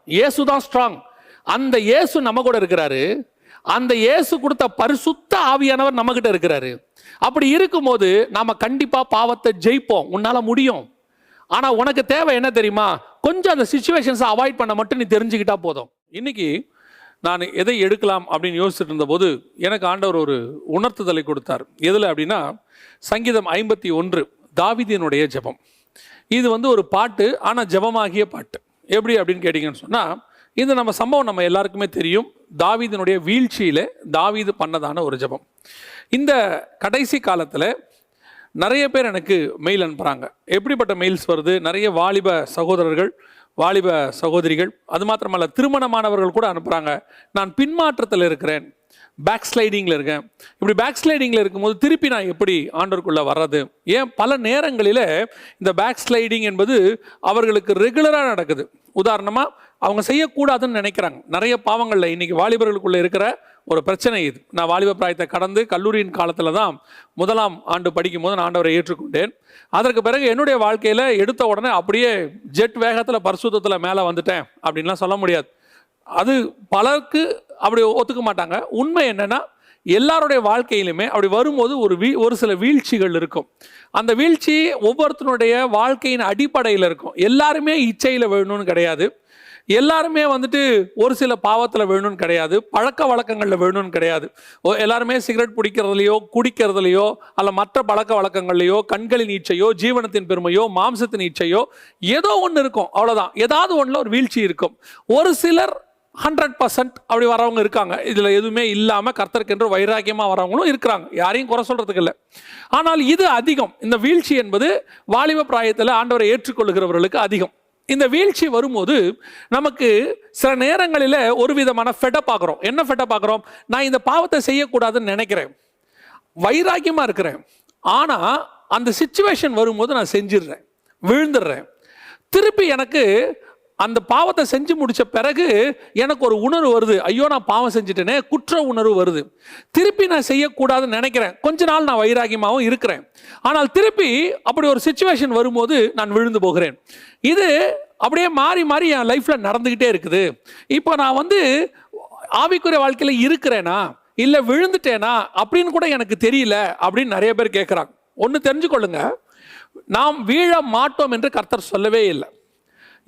இயேசு தான் ஸ்ட்ராங். அந்த இயேசு நம்ம கூட இருக்கிறாரு. அந்த இயேசு கொடுத்த பரிசுத்த ஆவியானவர் நம்ம கிட்ட இருக்கிறாரு. அப்படி இருக்கும்போது நாம கண்டிப்பா பாவத்தை ஜெயிப்போம். உன்னால முடியும். ஆனா உனக்கு தேவை என்ன தெரியுமா? கொஞ்சம் அந்த சிச்சுவேஷன்ஸை அவாய்ட் பண்ண மட்டும் நீ தெரிஞ்சுக்கிட்டா போதும். இன்னைக்கு நான் எதை எடுக்கலாம் அப்படின்னு யோசிச்சுட்டு இருந்தபோது எனக்கு ஆண்டவர் ஒரு உணர்த்துதலை கொடுத்தார். எதில் அப்படின்னா, சங்கீதம் 51 தாவீதினுடைய ஜெபம். இது ஒரு பாட்டு, ஆனால் ஜெபமாகிய பாட்டு. எப்படி அப்படின்னு கேட்டிங்கன்னு சொன்னால், இது நம்ம சம்பவம் நம்ம எல்லாருக்குமே தெரியும். தாவீதினுடைய வீழ்ச்சியில் தாவீது பண்ணதான ஒரு ஜெபம். இந்த கடைசி காலத்தில் நிறைய பேர் எனக்கு மெயில் அனுப்புகிறாங்க. எப்படிப்பட்ட மெயில்ஸ் வருது? நிறைய வாலிப சகோதரர்கள், வாலிப சகோதரிகள், அது மாத்திரமல்ல திருமணமானவர்கள் கூட அனுப்புகிறாங்க. நான் பின்மாற்றத்தில் இருக்கிறேன், பேக் ஸ்லைடிங்கில் இருக்கேன். இப்படி பேக் ஸ்லைடிங்கில் இருக்கும்போது திருப்பி நான் எப்படி ஆண்டவருக்குள்ளே வர்றது? ஏன் பல நேரங்களில் இந்த பேக் ஸ்லைடிங் என்பது அவர்களுக்கு ரெகுலராக நடக்குது. உதாரணமாக, அவங்க செய்யக்கூடாதுன்னு நினைக்கிறாங்க. நிறைய பாவங்களில் இன்றைக்கி வாலிபர்களுக்குள்ளே இருக்கிற ஒரு பிரச்சனை இது. நான் வாலிப பிராயத்தை கடந்து கல்லூரியின் காலத்தில் தான் 1ஆம் ஆண்டு படிக்கும்போது நான் ஆண்டவரை ஏற்றுக்கொண்டேன். அதற்கு பிறகு என்னுடைய வாழ்க்கையில் எடுத்த உடனே அப்படியே ஜெட் வேகத்தில் பரிசுத்தத்தில் மேலே வந்துட்டேன் அப்படின்லாம் சொல்ல முடியாது. அது பலருக்கு அப்படி ஒத்துக்க மாட்டாங்க. உண்மை என்னென்னா, எல்லாருடைய வாழ்க்கையிலுமே அப்படி வரும்போது ஒரு சில வீழ்ச்சிகள் இருக்கும். அந்த வீழ்ச்சி ஒவ்வொருத்தனுடைய வாழ்க்கையின் அடிப்படையில் இருக்கும். எல்லாருமே இச்சையில் வேணும்னு கிடையாது. எல்லாருமே ஒரு சில பாவத்தில் வேணும்னு கிடையாது. பழக்க வழக்கங்களில் வேணும்னு கிடையாது. எல்லாருமே சிகரெட் பிடிக்கிறதுலையோ, குடிக்கிறதுலையோ, அல்ல மற்ற பழக்க வழக்கங்கள்லையோ, கண்களின் இச்சையோ, ஜீவனத்தின் பெருமையோ, மாம்சத்தின் இச்சையோ, ஏதோ ஒன்று இருக்கும். அவ்வளோதான். ஏதாவது ஒன்றில் ஒரு வீழ்ச்சி இருக்கும். ஒரு சிலர் 100% அப்படி வரவங்க இருக்காங்க. இதில் எதுவுமே இல்லாமல் கர்த்தருக்கென்று வைராக்கியமாக வரவங்களும் இருக்கிறாங்க. யாரையும் குறை சொல்கிறதுக்கு இல்லை. ஆனால் இது அதிகம். இந்த வீழ்ச்சி என்பது வாலிப பிராயத்தில் ஆண்டவரை ஏற்றுக்கொள்ளுகிறவர்களுக்கு அதிகம். இந்த வீழ்ச்சி வரும்போது நமக்கு சில நேரங்களில் ஒரு விதமான ஃபெட்டப் ஆகிறோம். என்ன ஃபெட்டப் ஆகிறோம்? நான் இந்த பாவத்தை செய்யக்கூடாதுன்னு நினைக்கிறேன், வைராக்கியமாக இருக்கிறேன். ஆனால் அந்த சிச்சுவேஷன் வரும்போது நான் செஞ்சிடுறேன், விழுந்துடுறேன். திருப்பி எனக்கு அந்த பாவத்தை செஞ்சு முடித்த பிறகு எனக்கு ஒரு உணர்வு வருது, ஐயோ நான் பாவம் செஞ்சுட்டேனே, குற்ற உணர்வு வருது. திருப்பி நான் செய்யக்கூடாதுன்னு நினைக்கிறேன். கொஞ்ச நாள் நான் வைராகியமாகவும் இருக்கிறேன். ஆனால் திருப்பி அப்படி ஒரு சிச்சுவேஷன் வரும்போது நான் விழுந்து போகிறேன். இது அப்படியே மாறி மாறி என் லைஃப்பில் நடந்துக்கிட்டே இருக்குது. இப்போ நான் ஆவிக்குரிய வாழ்க்கையில் இருக்கிறேனா இல்லை விழுந்துட்டேனா அப்படின்னு கூட எனக்கு தெரியல அப்படின்னு நிறைய பேர் கேட்குறாங்க. ஒன்று தெரிஞ்சுக்கொள்ளுங்க, நாம் வீழ மாட்டோம் என்று கர்த்தர் சொல்லவே இல்லை.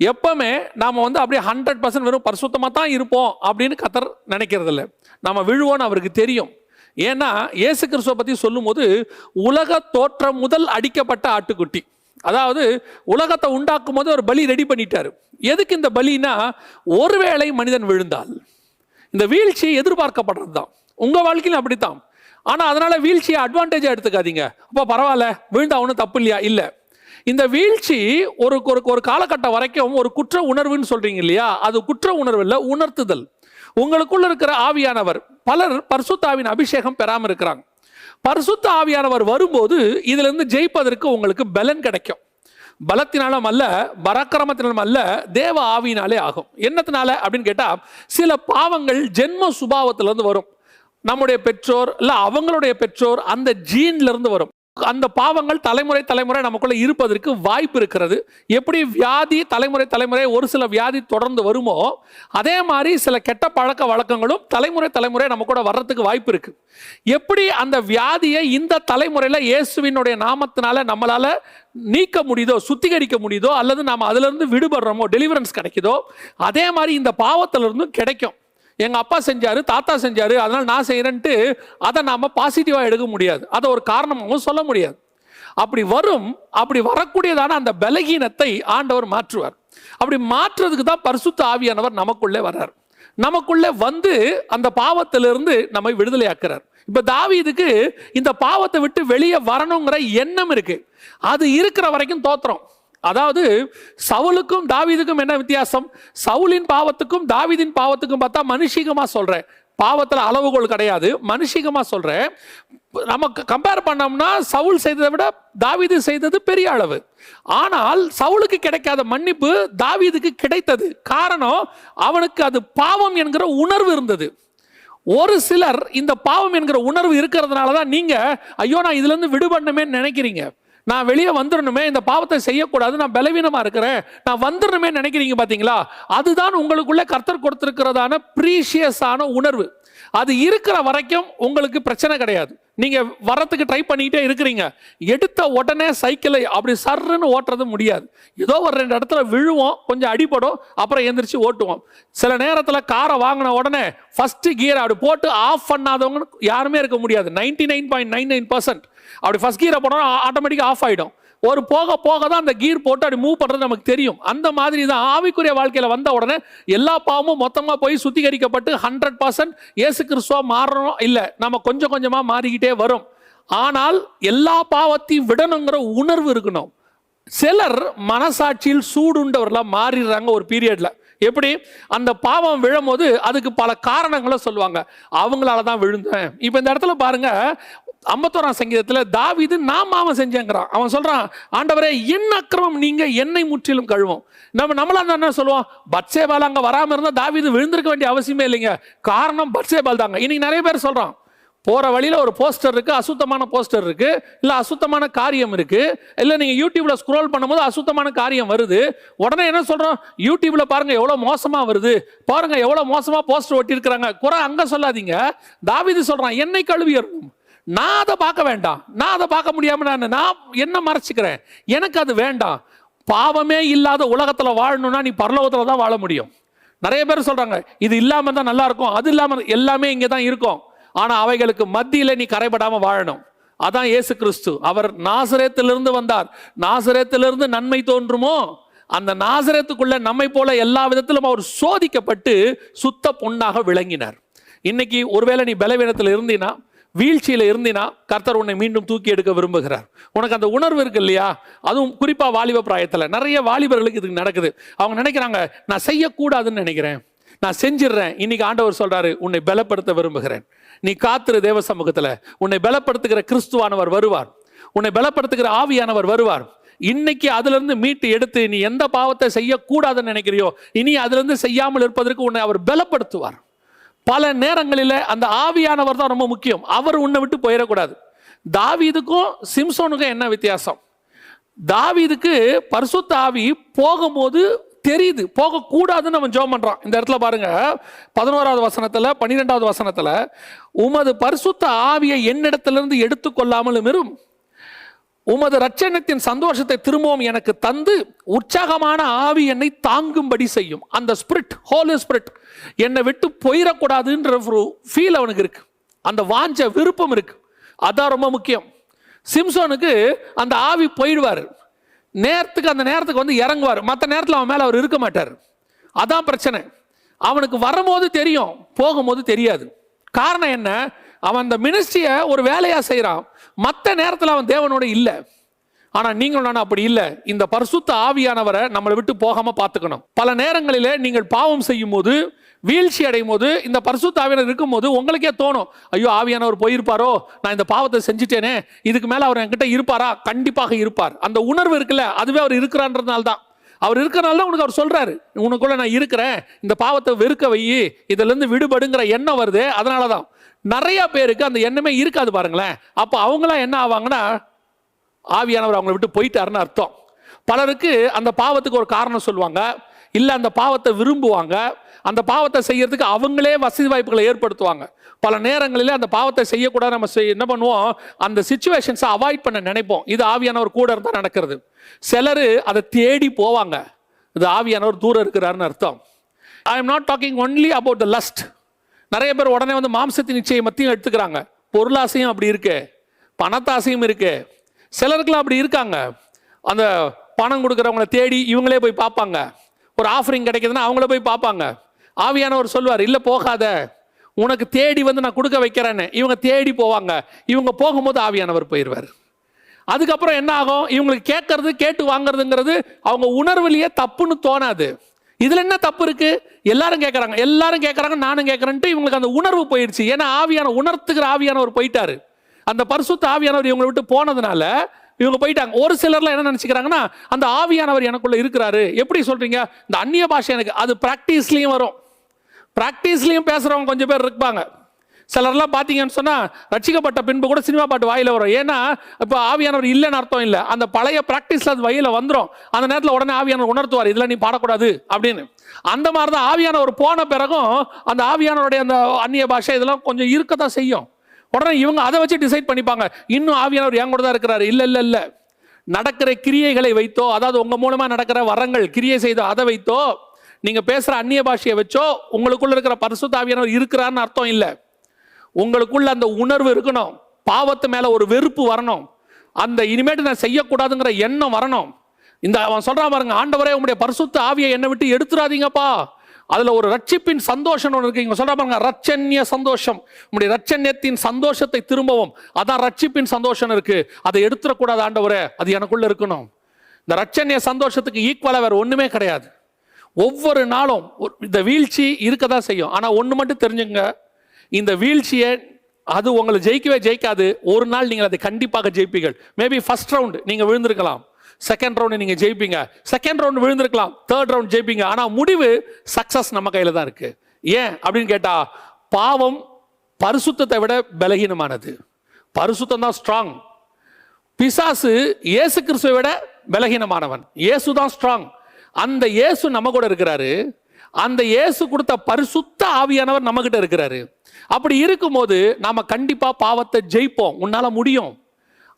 எப்பவுமே நாம் அப்படியே 100% வெறும் பரிசுத்தமாக தான் இருப்போம் அப்படின்னு கர்த்தர் நினைக்கிறது இல்லை. நம்ம விழுவோன்னு அவருக்கு தெரியும். ஏன்னா இயேசு கிறிஸ்துவை பற்றி சொல்லும்போது, உலக தோற்றம் முதல் அடிக்கப்பட்ட ஆட்டுக்குட்டி. அதாவது உலகத்தை உண்டாக்கும் போது ஒரு பலி ரெடி பண்ணிட்டாரு. எதுக்கு இந்த பலினா, ஒருவேளை மனிதன் விழுந்தால், இந்த வீழ்ச்சி எதிர்பார்க்கப்படுறது தான். உங்கள் வாழ்க்கையில் அப்படித்தான். ஆனால் அதனால் வீழ்ச்சியை அட்வான்டேஜாக எடுத்துக்காதீங்க. அப்போ பரவாயில்ல, விழுந்தா ஒன்றும் தப்பு இல்லையா? இல்லை. இந்த வீழ்ச்சி ஒரு காலகட்டம் வரைக்கும் ஒரு குற்ற உணர்வுன்னு சொல்றீங்க இல்லையா, அது குற்ற உணர்வு இல்லை, உணர்த்துதல். உங்களுக்குள்ள இருக்கிற ஆவியானவர், பலர் பரிசுத்த ஆவியின் அபிஷேகம் பெறாமல் இருக்கிறாங்க. பரிசுத்த ஆவியானவர் வரும்போது இதுல இருந்து ஜெயிப்பதற்கு உங்களுக்கு பலன் கிடைக்கும். பலத்தினாலும் அல்ல, பராக்கிரமத்தினாலும் அல்ல, தேவ ஆவியினாலே ஆகும். என்னத்தினால அப்படின்னு கேட்டா, சில பாவங்கள் ஜென்ம சுபாவத்திலிருந்து வரும். நம்முடைய பெற்றோர் இல்ல அவங்களுடைய பெற்றோர், அந்த ஜீன்ல இருந்து வரும். அந்த பாவங்கள் தலைமுறை தலைமுறை நமக்குள்ள இருப்பதற்கு வாய்ப்பு இருக்கிறது. எப்படி வியாதி தலைமுறை தலைமுறை ஒரு சில வியாதி தொடர்ந்து வருமோ, அதே மாதிரி சில கெட்ட பழக்க வழக்கங்களும் தலைமுறை தலைமுறை நம்ம கூட வர்றதுக்கு வாய்ப்பு இருக்கு. எப்படி அந்த வியாதியை இந்த தலைமுறையில் இயேசுவினுடைய நாமத்தினால நம்மளால நீக்க முடியுதோ, சுத்திகரிக்க முடியுதோ, அல்லது நாம் அதுல இருந்து விடுபடுறோமோ, டெலிவரன்ஸ் கிடைக்குதோ, அதே மாதிரி இந்த பாவத்திலிருந்தும் கிடைக்கும். எங்கள் அப்பா செஞ்சாரு, தாத்தா செஞ்சாரு, அதனால் நான் செய்கிறேன்ட்டு அதை நாம் பாசிட்டிவாக எடுக்க முடியாது. அதை ஒரு காரணமாகவும் சொல்ல முடியாது. அப்படி வரக்கூடியதான அந்த பலகீனத்தை ஆண்டவர் மாற்றுவார். அப்படி மாற்றுறதுக்கு தான் பரிசுத்த ஆவியானவர் நமக்குள்ளே வர்றார். நமக்குள்ளே அந்த பாவத்திலிருந்து நம்மை விடுதலையாக்குறார். இப்போ தாவீதுக்கு இந்த பாவத்தை விட்டு வெளியே வரணுங்கிற எண்ணம் இருக்கு. அது இருக்கிற வரைக்கும் தோத்துறோம். அதாவது சவுலுக்கும் தாவீதுக்கும் என்ன வித்தியாசம்? சவுலின் பாவத்துக்கும் தாவீதின் பாவத்துக்கும் பார்த்தா மனுஷிகமா சொல்றேன், பாவத்தில் அளவுகோல் கிடையாது, மனுஷிகமா சொல்றேன். நமக்கு கம்பேர் பண்ணோம்னா சவுல் செய்ததை விட தாவீது செய்தது பெரிய அளவு. ஆனால் சவுலுக்கு கிடைக்காத மன்னிப்பு தாவீதுக்கு கிடைத்தது. காரணம், அவனுக்கு அது பாவம் என்கிற உணர்வு இருந்தது. ஒரு சிலர் இந்த பாவம் என்கிற உணர்வு இருக்கிறதுனால தான் நீங்க ஐயோ நான் இதுல இருந்து விடுபடணுமே நினைக்கிறீங்க. நான் வெளியே வந்துடணுமே, இந்த பாவத்தை செய்யக்கூடாது, நான் பலவீனமா இருக்கிறேன், நான் வந்துடணுமே நினைக்கிறீங்க பாத்தீங்களா? அதுதான் உங்களுக்குள்ள கர்த்தர் கொடுத்திருக்கிறதான ப்ரீஷியஸான உணர்வு. அது இருக்கிற வரைக்கும் உங்களுக்கு பிரச்சனை கிடையாது. நீங்க வரத்துக்கு ட்ரை பண்ணிக்கிட்டே இருக்கிறீங்க, எடுத்த உடனே சைக்கிளை அப்படி சர்ன்னு ஓட்டுறது முடியாது. ஏதோ ஒரு 2 இடத்துல விழுவோம், கொஞ்சம் அடிபடும், அப்புறம் எந்திரிச்சு ஓட்டுவோம். சில நேரத்தில் காரை வாங்கின உடனே ஃபர்ஸ்ட் கியர் அப்படி போட்டு ஆஃப் பண்ணாதவங்க யாருமே இருக்க முடியாது. 99.99% அப்படி ஃபர்ஸ்ட் கியரை போனால் ஆட்டோமேட்டிக்காக ஆஃப் ஆகிடும். ஒரு போக போக தான் அந்த கீர் போட்டு அப்படி மூவ் பண்ணுறது நமக்கு தெரியும். அந்த மாதிரி தான் ஆவிக்குரிய வாழ்க்கையில் வந்த உடனே எல்லா பாவமும் மொத்தமாக போய் சுத்திகரிக்கப்பட்டு 100% இயேசு கிறிஸ்துவா மாறணும் இல்லை, நம்ம கொஞ்சம் கொஞ்சமாக மாறிக்கிட்டே வரும். ஆனால் எல்லா பாவத்தையும் விடணுங்கிற உணர்வு இருக்கணும். சிலர் மனசாட்சியில் சூடுண்டவர்களாக மாறிடுறாங்க ஒரு பீரியட்ல. எப்படி? அந்த பாவம் விழும்போது அதுக்கு பல காரணங்களை சொல்லுவாங்க. அவங்களால தான் விழுந்தேன். இப்போ இந்த இடத்துல பாருங்க, 51ஆம் சங்கீதத்தில் தாவீது நான் பாவம் செஞ்சேங்கிறான். அவன் சொல்றான், ஆண்டவரே என் அக்கிரமம் நீங்க என்னை முற்றிலும் கழுவும். நம்மளா என்ன சொல்லுவோம்? பத்சேபால் அங்க வராம இருந்தா தாவீது விழுந்திருக்க வேண்டிய அவசியமே இல்லைங்க, காரணம் பத்சேபால் தாங்க. இன்னைக்கு நிறைய பேர் சொல்றான், போற வழியில ஒரு போஸ்டர் இருக்கு, அசுத்தமான போஸ்டர் இருக்கு, இல்ல அசுத்தமான காரியம் இருக்கு, இல்ல நீங்க யூடியூப்ல ஸ்க்ரோல் பண்ணும்போது அசுத்தமான காரியம் வருது, உடனே என்ன சொல்றோம்? யூடியூப்ல பாருங்க எவ்வளவு மோசமா வருது, பாருங்க எவ்வளவு மோசமா போஸ்டர் ஒட்டி இருக்கிறாங்க. குறை அங்க சொல்லாதீங்க. தாவீது சொல்றான், என்னை கழுவியறணும், நான் அதை பார்க்க வேண்டாம், நான் அதை பார்க்க முடியாம நான் என்ன மறைச்சிக்கிறேன், எனக்கு அது வேண்டாம். பாவமே இல்லாத உலகத்துல வாழணும்னா நீ பரலோகத்துல தான் வாழ முடியும். நிறைய பேர் சொல்றாங்க இது இல்லாம தான் நல்லா இருக்கும், அது இல்லாம எல்லாமே இங்கே தான் இருக்கும். ஆனா அவைகளுக்கு மத்தியில நீ கரைபடாம வாழணும். அதான் இயேசு கிறிஸ்து. அவர் நாசரேத்திலிருந்து வந்தார். நாசரேத்திலிருந்து நன்மை தோன்றுமோ? அந்த நாசரேத்துக்குள்ள நம்மை போல எல்லா விதத்திலும் அவர் சோதிக்கப்பட்டு சுத்த பொன்னாக விளங்கினார். இன்னைக்கு ஒருவேளை நீ பலவீனத்தில் இருந்தீனா, வீழ்ச்சியில இருந்தினா, கர்த்தர் உன்னை மீண்டும் தூக்கி எடுக்க விரும்புகிறார். உனக்கு அந்த உணர்வு இருக்கு இல்லையா? அதுவும் குறிப்பா வாலிப பிராயத்தில் நிறைய வாலிபர்களுக்கு இதுக்கு நடக்குது. அவங்க நினைக்கிறாங்க, நான் செய்யக்கூடாதுன்னு நினைக்கிறேன், நான் செஞ்சிடறேன். இன்னைக்கு ஆண்டவர் சொல்றாரு, உன்னை பலப்படுத்த விரும்புகிறேன், நீ காத்திரு தேவ சமூகத்துல. உன்னை பலப்படுத்துகிற கிறிஸ்துவானவர் வருவார், உன்னை பலப்படுத்துகிற ஆவியானவர் வருவார். இன்னைக்கு அதுல இருந்து மீட்டு எடுத்து நீ எந்த பாவத்தை செய்யக்கூடாதுன்னு நினைக்கிறியோ, இனி அதுல இருந்து செய்யாமல் இருப்பதற்கு உன்னை அவர் பலப்படுத்துவார். பல நேரங்களில் அந்த ஆவியானவர் தான் ரொம்ப முக்கியம். அவர் உன்னை விட்டு போயிடக்கூடாது. தாவீதுக்கும் சிம்சோனுக்கும் என்ன வித்தியாசம்? தாவீதுக்கு பரிசுத்த ஆவி போகும்போது தெரியுது, போகக்கூடாதுன்னு அவன் ஜெபம் பண்றான். இந்த இடத்துல பாருங்க, 11வது வசனத்துல 12வது வசனத்துல, உமது பரிசுத்த ஆவியை என்னிடத்திலிருந்து எடுத்துக்கொள்ளாமலும் இரும், உமது ரட்சணத்தின் சந்தோஷத்தை திரும்பவும் எனக்கு தந்து உற்சாகமான ஆவி என்னை தாங்கும்படி செய்யும். அந்த ஸ்பிரிட், ஹோலி ஸ்பிரிட் என்னை விட்டு போயிடக்கூடாதுன்ற ஒரு ஃபீல் அவனுக்கு இருக்கு, அந்த வாஞ்ச விருப்பம் இருக்கு. அதான் ரொம்ப முக்கியம். சிம்சோனுக்கு அந்த ஆவி போயிடுவார், நேரத்துக்கு அந்த நேரத்துக்கு வந்து இறங்குவார், மற்ற நேரத்தில் அவன் மேலே அவர் இருக்க மாட்டார். அதான் பிரச்சனை. அவனுக்கு வரும்போது தெரியும், போகும்போது தெரியாது. காரணம் என்ன? அவன் அந்த மினிஸ்ட்ரியை ஒரு வேலையாக செய்கிறான், மற்ற நேரத்தில் அவன் தேவனோட இல்லை. ஆனால் நீங்கள் நான் அப்படி இல்லை. இந்த பரிசுத்த ஆவியானவரை நம்மளை விட்டு போகாமல் பார்த்துக்கணும். பல நேரங்களில் நீங்கள் பாவம் செய்யும் போது, வீழ்ச்சி அடையும் போது, இந்த பரிசுத்த ஆவியானவர் இருக்கும் போது உங்களுக்கே தோணும், ஐயோ ஆவியானவர் போயிருப்பாரோ, நான் இந்த பாவத்தை செஞ்சுட்டேனே, இதுக்கு மேலே அவர் என்கிட்ட இருப்பாரா? கண்டிப்பாக இருப்பார். அந்த உணர்வு இருக்குல்ல, அதுவே அவர் இருக்கிறான்றதுனால தான். அவர் இருக்கிறனால தான் உனக்கு அவர் சொல்றாரு, உனக்குள்ள நான் இருக்கிறேன், இந்த பாவத்தை வெறுக்க வை, இதுல இருந்து விடுபடுங்கிற எண்ணம் வருது. அதனால தான் நிறைய பேருக்கு அந்த எண்ணமே இருக்காது பாருங்களேன். அப்போ அவங்களாம் என்ன ஆவாங்கன்னா, ஆவியானவர் அவங்களை விட்டு போயிட்டாருன்னு அர்த்தம். பலருக்கு அந்த பாவத்துக்கு ஒரு காரணம் சொல்லுவாங்க, இல்லை அந்த பாவத்தை விரும்புவாங்க, அந்த பாவத்தை செய்யறதுக்கு அவங்களே வசதி வாய்ப்புகளை ஏற்படுத்துவாங்க. பல நேரங்களில் அந்த பாவத்தை செய்யக்கூடாது, நம்ம என்ன பண்ணுவோம், அந்த சிச்சுவேஷன்ஸை அவாய்ட் பண்ண நினைப்போம். இது ஆவியானவர் கூட இருந்தால் நடக்கிறது. சிலர் அதை தேடி போவாங்க, இது ஆவியானவர் தூரம் இருக்கிறாருன்னு அர்த்தம். I am not talking only about the lust. நிறைய பேர் உடனே வந்து மாம்சத்தின் நிச்சயம் மத்தியும் எடுத்துக்கிறாங்க. பொருளாசையும் அப்படி இருக்கு, பணத்தாசையும் இருக்கு. சிலருக்குலாம் அப்படி இருக்காங்க, அந்த பணம் கொடுக்குறவங்கள தேடி இவங்களே போய் பார்ப்பாங்க. ஒரு ஆஃபரிங் கிடைக்குதுன்னா அவங்கள போய் பார்ப்பாங்க. ஆவியானவர் சொல்வார், இல்லை போகாத, உனக்கு தேடி வந்து நான் கொடுக்க வைக்கிறேன்னு. இவங்க தேடி போவாங்க, இவங்க போகும்போது ஆவியானவர் போயிடுவார். அதுக்கப்புறம் என்ன ஆகும், இவங்களுக்கு கேட்கறது கேட்டு வாங்குறதுங்கிறது அவங்க உணர்வுலேயே தப்புன்னு தோணாது. இதுல என்ன தப்பு இருக்கு? எல்லாரும் கேட்கறாங்க, நானும் கேட்கறேன்ட்டு இவங்களுக்கு அந்த உணர்வு போயிடுச்சு. ஏன்னா ஆவியான உணர்த்துக்கிற ஆவியானவர் போயிட்டாரு. அந்த பரிசுத்த ஆவியானவர் இவங்களை விட்டு போனதுனால இவங்க போயிட்டாங்க. ஒரு சிலர்லாம் என்ன நினைச்சுக்கிறாங்கன்னா, அந்த ஆவியானவர் எனக்குள்ள இருக்கிறாரு. எப்படி சொல்றீங்க? இந்த அந்நிய பாஷை எனக்கு அது பிராக்டிஸ்லயும் வரும். பிராக்டிஸ்லயும் பேசுறவங்க கொஞ்சம் பேர் இருப்பாங்க. சிலர்லாம் பார்த்தீங்கன்னு சொன்னால் ரட்சிக்கப்பட்ட பின்பு கூட சினிமா பாட்டு வாயில் வரும். ஏன்னா இப்போ ஆவியானவர் இல்லைன்னு அர்த்தம் இல்லை, அந்த பழைய ப்ராக்டிஸில் அது வழியில் வந்துடும். அந்த நேரத்தில் உடனே ஆவியானவர் உணர்த்துவார், இதெல்லாம் நீ பாடக்கூடாது அப்படின்னு. அந்த மாதிரி தான் ஆவியானவர் போன பிறகும் அந்த ஆவியானவருடைய அந்த அந்நிய பாஷை இதெல்லாம் கொஞ்சம் இருக்கத்தான் செய்யும். உடனே இவங்க அதை வச்சு டிசைட் பண்ணிப்பாங்க, இன்னும் ஆவியானவர் என் கூட தான் இருக்கிறாரு. இல்லை இல்லை இல்லை, நடக்கிற கிரியைகளை வைத்தோ, அதாவது உங்கள் மூலமாக நடக்கிற வரங்கள் கிரியை செய்தோ அதை வைத்தோ, நீங்கள் பேசுகிற அந்நிய பாஷையை வச்சோ உங்களுக்குள்ள இருக்கிற பரிசுத்த ஆவியானவர் இருக்கிறான்னு அர்த்தம் இல்லை. உங்களுக்குள்ள அந்த உணர்வு இருக்கணும், பாவத்து மேல ஒரு வெறுப்பு வரணும், அந்த இனிமேட்டு நான் செய்யக்கூடாதுங்கிற எண்ணம் வரணும். இந்த அவன் சொல்றான் பாருங்க, ஆண்டவரே உங்களுடைய பரிசுத்த ஆவியை என்னை விட்டு எடுத்துறாதீங்கப்பா. அதுல ஒரு ரட்சிப்பின் சந்தோஷம் ஒன்று இருக்கு. இங்க சொல்ற பாருங்க, ரட்சண்ய சந்தோஷம், உங்களுடைய ரட்சண்யத்தின் சந்தோஷத்தை திரும்பவும், அதான் ரட்சிப்பின் சந்தோஷம் இருக்கு. அதை எடுத்துடக்கூடாது ஆண்டவரே, அது எனக்குள்ள இருக்கணும். இந்த ரட்சண்ய சந்தோஷத்துக்கு ஈக்குவலா வேற ஒண்ணுமே கிடையாது. ஒவ்வொரு நாளும் இந்த வீழ்ச்சி இருக்கதான் செய்யும். ஆனா ஒண்ணு மட்டும் தெரிஞ்சுங்க, இந்த வீழ்ச்சியை அது உங்களை ஜெயிக்கவே ஜெயிக்காது. ஒரு நாள் நீங்கள் அதை கண்டிப்பாக ஜெயிப்பீர்கள். மேபி ஃபர்ஸ்ட் ரவுண்ட் நீங்க விழுந்திருக்கலாம், செகண்ட் ரவுண்ட் நீங்க ஜெயிப்பீங்க, செகண்ட் ரவுண்ட் விழுந்திருக்கலாம், தேர்ட் ரவுண்ட் ஜெயிப்பீங்க. ஆனா முடிவு சக்சஸ் நம்ம கையில தான் இருக்கு. ஏன் அப்படின்னு கேட்டா, பாவம் பரிசுத்தத்தை விட பலகீனமானது, பரிசுத்தம் தான் ஸ்ட்ராங். பிசாசு இயேசு கிறிஸ்துவை விட பலகீனமானவன், இயேசு தான் ஸ்ட்ராங். அந்த இயேசு நம்ம கூட இருக்கிறாரு, அந்த இயேசு கொடுத்த பரிசுத்த ஆவியானவர் நம்ம கிட்ட இருக்கிறாரு. அப்படி இருக்கும்போது நாம கண்டிப்பா பாவத்தை ஜெயிப்போம், உன்னால முடியும்.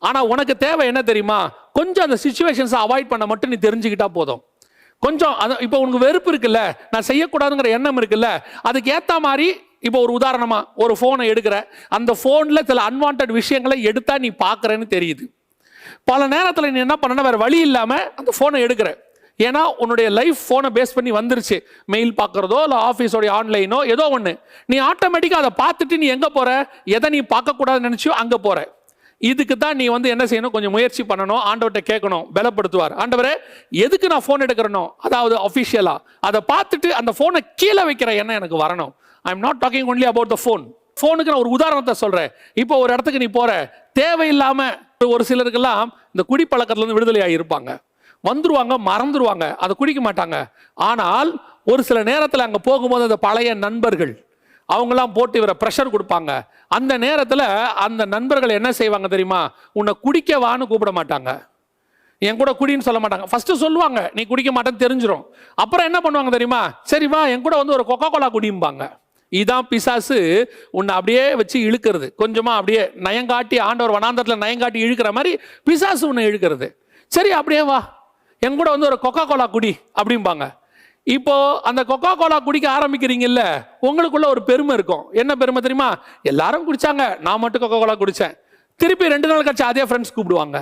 ஆனா உனக்கு தேவை என்ன தெரியுமா, கொஞ்சம் அந்த சிச்சுவேஷன்ஸை அவாய்ட் பண்ண மட்டும் நீ தெரிஞ்சுக்கிட்டா போதும். கொஞ்சம் இப்போ உனக்கு வெறுப்பு இருக்குல்ல, நான் செய்யக்கூடாதுங்கிற எண்ணம் இருக்குல்ல, அதுக்கு ஏத்த மாதிரி இப்போ ஒரு உதாரணமா ஒரு போனை எடுக்கிற, அந்த போன்ல சில அன்வான்ட் விஷயங்களை எடுத்தா நீ பாக்குறேன்னு தெரியுது. பல நேரத்தில் நீ என்ன பண்ண, வேற வழி இல்லாம அந்த போனை எடுக்கிற. ஏன்னா உன்னுடைய லைஃப் போனை பேஸ் பண்ணி வந்துருச்சு, மெயில் பார்க்கறதோ இல்லை ஆஃபீஸோடைய ஆன்லைனோ ஏதோ ஒன்று. நீ ஆட்டோமேட்டிக்காக அதை பார்த்துட்டு நீ எங்கே போற, எதை நீ பார்க்கக்கூடாதுன்னு நினச்சியோ அங்கே போற. இதுக்கு தான் நீ என்ன செய்யணும், கொஞ்சம் முயற்சி பண்ணணும், ஆண்டவர்கிட்ட கேட்கணும், பலப்படுத்துவார். ஆண்டவரே எதுக்கு நான் ஃபோன் எடுக்கிறனோ, அதாவது அஃபிஷியலா அதை பார்த்துட்டு அந்த ஃபோனை கீழே வைக்கிற எண்ணம் எனக்கு வரணும். I am not talking only about the phone. ஃபோனுக்கு நான் ஒரு உதாரணத்தை சொல்றேன். இப்போ ஒரு இடத்துக்கு நீ போற, தேவையில்லாம ஒரு சிலருக்கெல்லாம் இந்த குடிப்பழக்கத்துல இருந்து விடுதலையாக இருப்பாங்க, வந்துருவாங்க, மறந்துடுவாங்க, அதை குடிக்க மாட்டாங்க. ஆனால் ஒரு சில நேரத்தில் அங்கே போகும்போது அந்த பழைய நண்பர்கள் அவங்களாம் போட்டு இவரை ப்ரெஷர் கொடுப்பாங்க. அந்த நேரத்தில் அந்த நண்பர்கள் என்ன செய்வாங்க தெரியுமா, உன்னை குடிக்கவான்னு கூப்பிட மாட்டாங்க, என் கூட குடின்னு சொல்ல மாட்டாங்க. ஃபர்ஸ்ட் சொல்லுவாங்க நீ குடிக்க மாட்டேன்னு தெரிஞ்சிடும். அப்புறம் என்ன பண்ணுவாங்க தெரியுமா, சரிவா என் கூட ஒரு கொக்கோ கோலா குடிம்பாங்க. இதான் பிசாசு உன்னை அப்படியே வச்சு இழுக்கிறது, கொஞ்சமா அப்படியே நயங்காட்டி, ஆண்டவர் வனாந்தரத்தில் நயங்காட்டி இழுக்கிற மாதிரி பிசாசு உன்னை இழுக்கிறது. சரி அப்படியே வா என் கூட ஒரு கொக்கோ கோலா குடி அப்படிம்பாங்க. இப்போ அந்த கொக்கோ கோலா குடிக்க ஆரம்பிக்கிறீங்கல்ல, உங்களுக்குள்ள ஒரு பெருமை இருக்கும். என்ன பெருமை தெரியுமா, எல்லாரும் குடிச்சாங்க, நான் மட்டும் கொக்கோ கோலா குடிச்சேன். திருப்பி 2 நாள் கழிச்சு அதே ஃப்ரெண்ட்ஸ் கூப்பிடுவாங்க,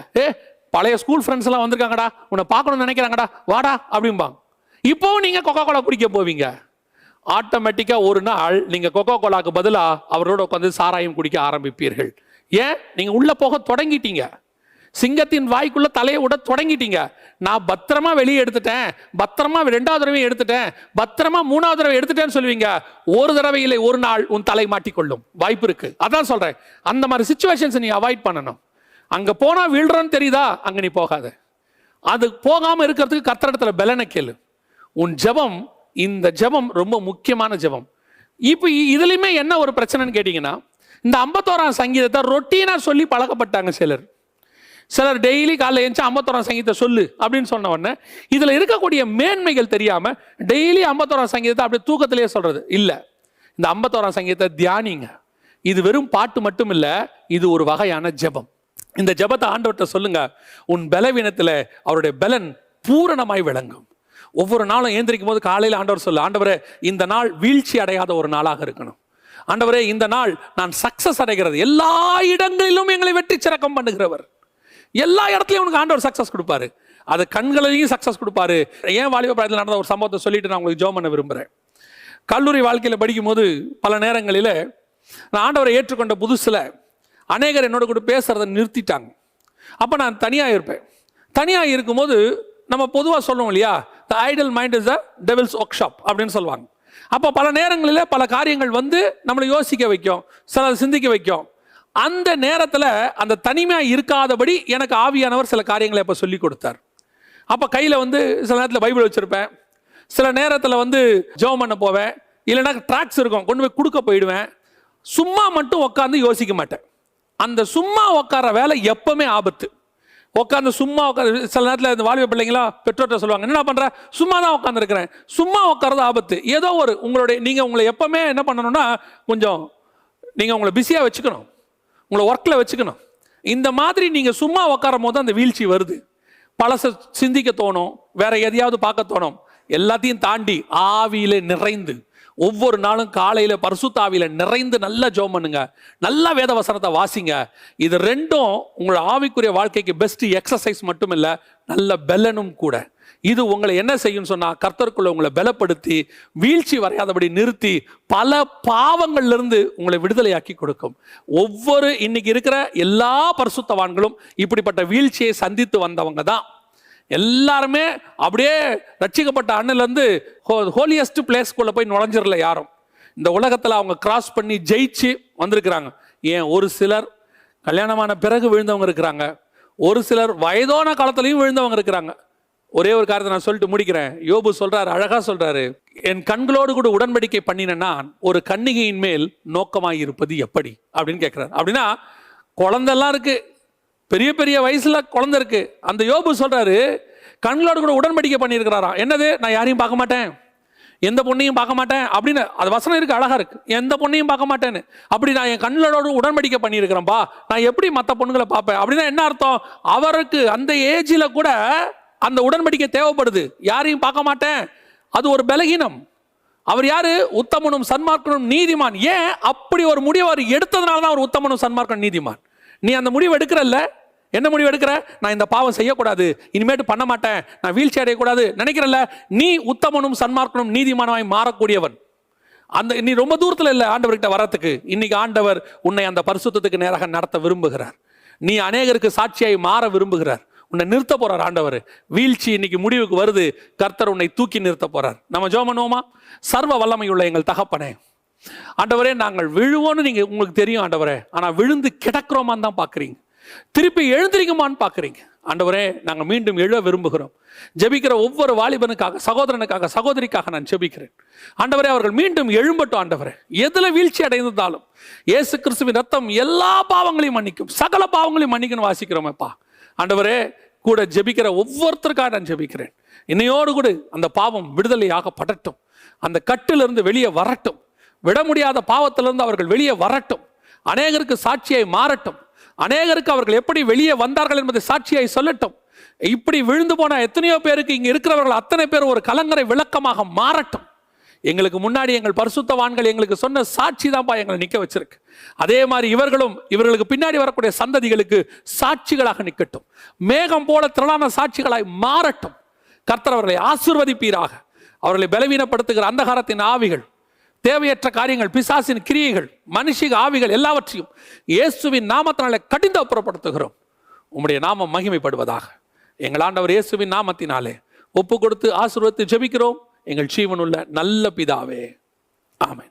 பழைய ஸ்கூல் ஃப்ரெண்ட்ஸ் எல்லாம் வந்திருக்காங்கடா, உன்னை பார்க்கணும்னு நினைக்கிறாங்கடா, வாடா அப்படிம்பாங்க. இப்போ நீங்க கொக்கோ கோலா குடிக்க போவீங்க. ஆட்டோமேட்டிக்கா ஒரு நாள் நீங்க கொக்கோ கோலாக்கு பதிலா அவரோட உட்காந்து சாராயம் குடிக்க ஆரம்பிப்பீர்கள். ஏன், நீங்க உள்ள போக தொடங்கிட்டீங்க, சிங்கத்தின் வாய்க்குள்ள தலையை விட தொடங்கிட்டீங்க. நான் பத்திரமா வெளியே எடுத்துட்டேன், பத்திரமா 2வது தடவை எடுத்துட்டேன், பத்திரமா 3வது தடவை எடுத்துட்டேன்னு சொல்லுவீங்க. ஒரு தடவை இல்லை, ஒரு நாள் உன் தலை மாட்டிக்கொள்ளும் வாய்ப்பு இருக்கு. அதான் சொல்றேன், அந்த மாதிரி சிச்சுவேஷன்ஸ் நீ அவாய்ட் பண்ணணும். அங்க போனா வீழ்றன்னு தெரியுதா, அங்க நீ போகாத. அது போகாம இருக்கிறதுக்கு கர்த்தரிடத்துல பலனை கேளு. உன் ஜெபம், இந்த ஜெபம் ரொம்ப முக்கியமான ஜெபம். இப்போ இதுலயுமே என்ன ஒரு பிரச்சனைன்னு கேட்டீங்கன்னா, இந்த 51ஆம் சங்கீதத்தை ரொட்டீனா சொல்லி பழக்கப்பட்டாங்க சிலர் டெய்லி காலைல எழுந்து 51ஆம் சங்கீதத்தை சொல்லு அப்படின்னு சொன்ன உடனே இதுல இருக்கக்கூடிய மேன்மைகள் தெரியாம டெய்லி 51ஆம் சங்கீதத்தை அப்படியே தூக்கத்திலேயே சொல்றது இல்ல. இந்த 51ஆம் சங்கீதத்தை தியானிங்க. இது வெறும் பாட்டு மட்டும் இல்ல, இது ஒரு வகையான ஜெபம். இந்த ஜெபத்தை ஆண்டவர்கிட்ட சொல்லுங்க. உன் பலவீனத்துல அவருடைய பலன் பூரணமாய் விளங்கும். ஒவ்வொரு நாளும் ஏந்திரிக்கும் போது காலையில் ஆண்டவர் சொல்லு, ஆண்டவரே இந்த நாள் வீழ்ச்சி அடையாத ஒரு நாளாக இருக்கணும். ஆண்டவரே இந்த நாள் நான் சக்சஸ் அடைகிறது, எல்லா இடங்களிலும் எங்களை வெற்றி சிறக்கம் பண்ணுகிறவர். எல்லா இடத்துலையும் உனக்கு ஆண்டவர் சக்சஸ் கொடுப்பாரு, அது கண்களையும் சக்சஸ் கொடுப்பாரு. ஏன் வாலிப பிராயத்தில் நடந்த ஒரு சம்பவத்தை சொல்லிட்டு நான் உங்களுக்கு ஜெபம் பண்ண விரும்புகிறேன். கல்லூரி வாழ்க்கையில் படிக்கும் போது பல நேரங்களில் நான் ஆண்டவரை ஏற்றுக்கொண்ட புதுசில் அநேகர் என்னோட கூட பேசுறதை நிறுத்திட்டாங்க. அப்போ நான் தனியாக இருப்பேன். தனியாக இருக்கும்போது நம்ம பொதுவாக சொல்லுவோம் இல்லையா, the idle mind is the devil's workshop அப்படின்னு சொல்லுவாங்க. அப்போ பல நேரங்களில் பல காரியங்கள் நம்மளை யோசிக்க வைக்கும், சில சிந்திக்க வைக்கும். அந்த நேரத்தில் அந்த தனிமையாக இருக்காதபடி எனக்கு ஆவியானவர் சில காரியங்களை இப்போ சொல்லி கொடுத்தார். அப்போ கையில் சில நேரத்தில் பைபிள் வச்சுருப்பேன், சில நேரத்தில் ஜெபம் பண்ண போவேன், இல்லைன்னா ட்ராக்ஸ் இருக்கும் கொண்டு போய் கொடுக்க போயிடுவேன். சும்மா மட்டும் உட்காந்து யோசிக்க மாட்டேன். அந்த சும்மா உட்கார வேலை எப்பவுமே ஆபத்து. உட்காந்து சும்மா உட்காந்து சில நேரத்தில் இந்த வாலிப பிள்ளைங்களா பெற்றோர்கிட்ட சொல்லுவாங்க, என்ன பண்ற, சும்மா தான் உட்காந்துருக்கிறேன். சும்மா உட்காரது ஆபத்து. ஏதோ ஒரு நீங்கள் உங்களை எப்பவுமே என்ன பண்ணணும்னா, கொஞ்சம் நீங்கள் உங்களை பிஸியாக வச்சுக்கணும், உங்களை ஒர்க்கில் வச்சுக்கணும். இந்த மாதிரி நீங்கள் சும்மா உட்காரும் போது அந்த வீழ்ச்சி வருது. பழச சிந்திக்க தோணும், வேற எதையாவது பார்க்க தோணும். எல்லாத்தையும் தாண்டி ஆவியில நிறைந்து ஒவ்வொரு நாளும் காலையில பரிசுத்த ஆவியில நிறைந்து நல்லா ஜெபம் பண்ணுங்க, நல்லா வேத வசனத்தை வாசிங்க. இது ரெண்டும் உங்களோட ஆவிக்குரிய வாழ்க்கைக்கு பெஸ்ட் எக்ஸசைஸ் மட்டும் இல்லை, நல்ல பெலனும் கூட. இது உங்களை என்ன செய்யும் சொன்னா, கர்த்தருக்குள்ள உங்களை பலப்படுத்தி வீழ்ச்சி வரையாதபடி நிறுத்தி பல பாவங்கள்ல இருந்து உங்களை விடுதலையாக்கி கொடுக்கும். ஒவ்வொரு இன்னைக்கு இருக்கிற எல்லா பரிசுத்தவான்களும் இப்படிப்பட்ட வீழ்ச்சியை சந்தித்து வந்தவங்க தான். எல்லாருமே அப்படியே ரட்சிக்கப்பட்ட அண்ணிலேருந்து ஹோலியஸ்ட் பிளேஸ்க்குள்ள போய் நுழைஞ்சிடல யாரும். இந்த உலகத்தில் அவங்க கிராஸ் பண்ணி ஜெயிச்சு வந்திருக்கிறாங்க. ஏன், ஒரு சிலர் கல்யாணமான பிறகு விழுந்தவங்க இருக்கிறாங்க, ஒரு சிலர் வயதான காலத்திலையும் விழுந்தவங்க இருக்கிறாங்க. ஒரே ஒரு காரியத்தை நான் சொல்லிட்டு முடிக்கிறேன். யோபு சொல்றாரு, அழகா சொல்றாரு, என் கண்களோடு கூட உடன்படிக்கை பண்ணின நான் ஒரு கன்னிகையின் மேல் நோக்கமாய் இருப்பது எப்படி அப்படின்னு கேட்கிறாரு. அப்படின்னா குழந்தெல்லாம் இருக்கு, பெரிய பெரிய வயசுல குழந்தை இருக்கு. அந்த யோபு சொல்றாரு, கண்களோடு கூட உடன்படிக்கை பண்ணியிருக்கிறாராம். என்னது, நான் யாரையும் பார்க்க மாட்டேன், எந்த பொண்ணையும் பார்க்க மாட்டேன் அப்படின்னு. அது வசனம் இருக்கு, அழகா இருக்கு, எந்த பொண்ணையும் பார்க்க மாட்டேன்னு. அப்படி நான் என் கண்களோடு உடன்படிக்கை பண்ணியிருக்கிறேன்பா, நான் எப்படி மற்ற பொண்ணுங்களை பார்ப்பேன் அப்படின்னா என்ன அர்த்தம்? அவருக்கு அந்த ஏஜில் கூட அந்த உடன்படிக்கை தேவைப்படுது. யாரையும் பார்க்க மாட்டேன், அது ஒரு பலகீனம். அவர் யாரு? உத்தமனும் சன்மார்க்கனும் நீதிமான். ஏன் அப்படி ஒரு முடிவு அவர் எடுத்ததுனால தான் அவர் உத்தமனும் சன்மார்க்கனும் நீதிமான். நீ அந்த முடிவு எடுக்கிறல்ல, என்ன முடிவு எடுக்கிற? நான் இந்த பாவம் செய்யக்கூடாது, இனிமேட்டு பண்ண மாட்டேன், நான் வீழ்ச்சி அடையக்கூடாது நினைக்கிறல்ல, நீ உத்தமனும் சன்மார்க்கனும் நீதிமானாய் மாறக்கூடியவன். அந்த நீ ரொம்ப தூரத்தில் இல்லை ஆண்டவர்கிட்ட வரத்துக்கு. இன்னைக்கு ஆண்டவர் உன்னை அந்த பரிசுத்தத்துக்கு நேராக நடத்த விரும்புகிறார். நீ அநேகருக்கு சாட்சியாய் மாற விரும்புகிறார். உன்னை நிறுத்த போறார் ஆண்டவர். வீழ்ச்சி இன்னைக்கு முடிவுக்கு வருது, கர்த்தர் உன்னை தூக்கி நிறுத்த போறார். நம்ம ஜெபம் பண்ணுவோமா? சர்வ வல்லமையுள்ள எங்கள் தகப்பனே, ஆண்டவரே, நாங்கள் விழுவோன்னு நீங்க உங்களுக்கு தெரியும் ஆண்டவரே, ஆனா விழுந்து கிடக்கிறோமான்னு தான் பாக்குறீங்க, திருப்பி எழுந்திரிக்குமான்னு பாக்குறீங்க. ஆண்டவரே, நாங்கள் மீண்டும் எழ விரும்புகிறோம். ஜெபிக்கிற ஒவ்வொரு வாலிபனுக்காக, சகோதரனுக்காக, சகோதரிக்காக நான் ஜெபிக்கிறேன். ஆண்டவரே, அவர்கள் மீண்டும் எழும்பட்டும். ஆண்டவரே, எதுல வீழ்ச்சி அடைந்தாலும் இயேசு கிறிஸ்துவின் ரத்தம் எல்லா பாவங்களையும் மன்னிக்கும், சகல பாவங்களையும் மன்னிக்கணும் வாசிக்கிறோமேப்பா. ஆண்டவரே, கூட ஜெபிக்கிற ஒவ்வொருத்தருக்காக நான் ஜெபிக்கிறேன். இன்னையோடு கூட அந்த பாவம் விடுதலையாக படட்டும், அந்த கட்டிலிருந்து வெளியே வரட்டும், விட முடியாத பாவத்திலிருந்து அவர்கள் வெளியே வரட்டும், அநேகருக்கு சாட்சியாய் மாறட்டும், அநேகருக்கு அவர்கள் எப்படி வெளியே வந்தார்கள் என்பதை சாட்சியாய் சொல்லட்டும். இப்படி விழுந்து போன எத்தனையோ பேருக்கு இங்க இருக்கிறவர்கள் அத்தனை பேர் ஒரு கலங்கரை விளக்கமாக மாறட்டும். எங்களுக்கு முன்னாடி எங்கள் பரிசுத்தவான்கள் எங்களுக்கு சொன்ன சாட்சி தான்ப்பா எங்களை நிற்க வச்சிருக்கு. அதே மாதிரி இவர்களும் இவர்களுக்கு பின்னாடி வரக்கூடிய சந்ததிகளுக்கு சாட்சிகளாக நிற்கட்டும். மேகம் போல திரளான சாட்சிகளாய் மாறட்டும். கர்த்தர் அவர்களை ஆசீர்வதிப்பீராக. அவர்களை பலவீனப்படுத்துகிற அந்தகாரத்தின் ஆவிகள், தேவையற்ற காரியங்கள், பிசாசின் கிரியைகள், மனுஷிக ஆவிகள் எல்லாவற்றையும் இயேசுவின் நாமத்தினாலே கடிந்து அப்புறப்படுத்துகிறோம். உம்முடைய நாமம் மகிமைப்படுவதாக. எங்கள் ஆண்டவர் இயேசுவின் நாமத்தினாலே ஒப்பு கொடுத்து ஆசீர்வதித்து ஜெபிக்கிறோம் எங்கள் ஜீவனுள்ள நல்ல பிதாவே, ஆமென்.